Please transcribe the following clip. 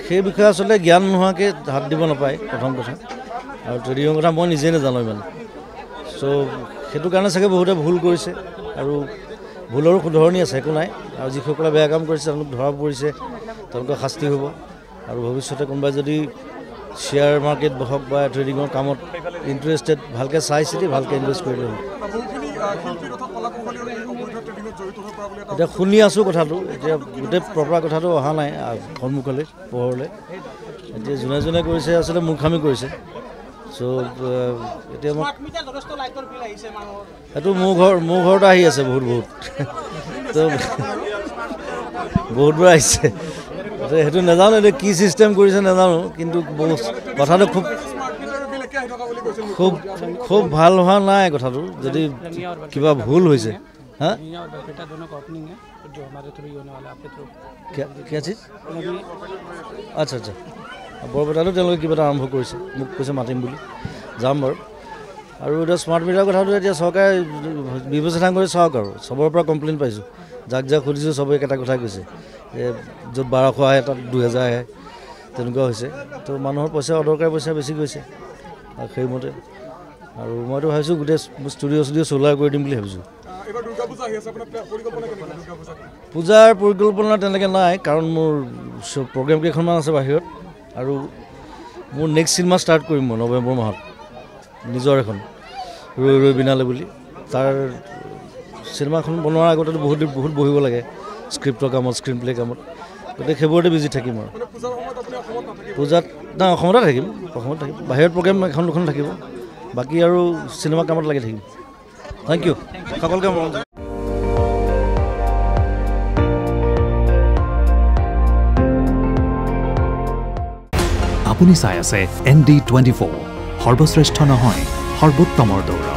সেই বিষয়ে আসলে জ্ঞান নোহোৱাকৈ হাত দিব নাপায় প্ৰথম কথা আৰু ট্ৰেডিঙৰ কথা মই নিজে নাজানো ইমান চ' সেইটো কাৰণে চাগে বহুতে ভুল কৰিছে আৰু ভুলৰো শুধৰণি আছে একো নাই আৰু যিসকলে বেয়া কাম কৰিছে তেওঁলোক ধৰা পৰিছে তেওঁলোকৰ শাস্তি হ'ব আৰু ভৱিষ্যতে কোনোবাই যদি শ্বেয়াৰ মাৰ্কেট হওক বা ট্ৰেডিঙৰ কামত ইণ্টাৰেষ্টেড ভালকৈ চাই চিতি ভালকৈ ইনভেষ্ট কৰিলে হ'ল এতিয়া শুনি আছোঁ কথাটো এতিয়া গোটেই প্ৰপাৰ কথাটো অহা নাই সন্মুখলৈ পোহৰলৈ এতিয়া যোনে যোনে কৰিছে আচলতে মূৰ্খামি কৰিছে চ' এতিয়া মই সেইটো মোৰ ঘৰতে আহি আছে বহুত তো বহুতবোৰ আহিছে সেইটো নাজানো এতিয়া কি চিষ্টেম কৰিছে নাজানো কিন্তু কথাটো খুব ভাল হোৱা নাই কথাটো যদি কিবা ভুল হৈছে हाँ क्या चीज अच्छा अच्छा बरपेटातो তেওঁলোকে কিবা আৰম্ভ কৰিছে মোক কৈছে মাতিম বুলি যাম বাৰু আৰু এটা স্মাৰ্ট মিটাৰৰ কথাটো এতিয়া চৰকাৰে বিবেচনা কৰি চাওক আৰু চবৰ পৰা কমপ্লেইন পাইছোঁ যাক সুধিছোঁ চবে এটা কথা কৈছে যে য'ত 1200 আহে তাত 2000 আহে তেনেকুৱা হৈছে তো মানুহৰ পইচা অদৰকাৰী পইচা বেছি গৈছে আৰু সেইমতে আৰু মইতো ভাবিছোঁ গোটেই ষ্টুডিঅ' চ'লাৰ কৰি দিম বুলি ভাবিছোঁ পূজাৰ পৰিকল্পনা তেনেকৈ নাই কাৰণ মোৰ প্ৰগ্ৰেম কেইখনমান আছে বাহিৰত আৰু মোৰ নেক্সট চিনেমা ষ্টাৰ্ট কৰিম মই নৱেম্বৰ মাহত নিজৰ এখন ৰৈ বিনালে বুলি তাৰ চিনেমাখন বনোৱাৰ আগতে বহুত বহিব লাগে স্ক্ৰিপ্টৰ কামত স্ক্ৰীন প্লে কামত গতিকে সেইবোৰতে বিজি থাকিম আৰু পূজাত না অসমতে থাকিম বাহিৰত প্ৰগ্ৰেম এখন দুখন থাকিব বাকী আৰু চিনেমা কামত লাগি থাকিম থেংক ইউ সকলোকে মৰম আপুনি চাই আছে ND24 সৰ্বশ্ৰেষ্ঠ নহয় সৰ্বোত্তমৰ দৌৰ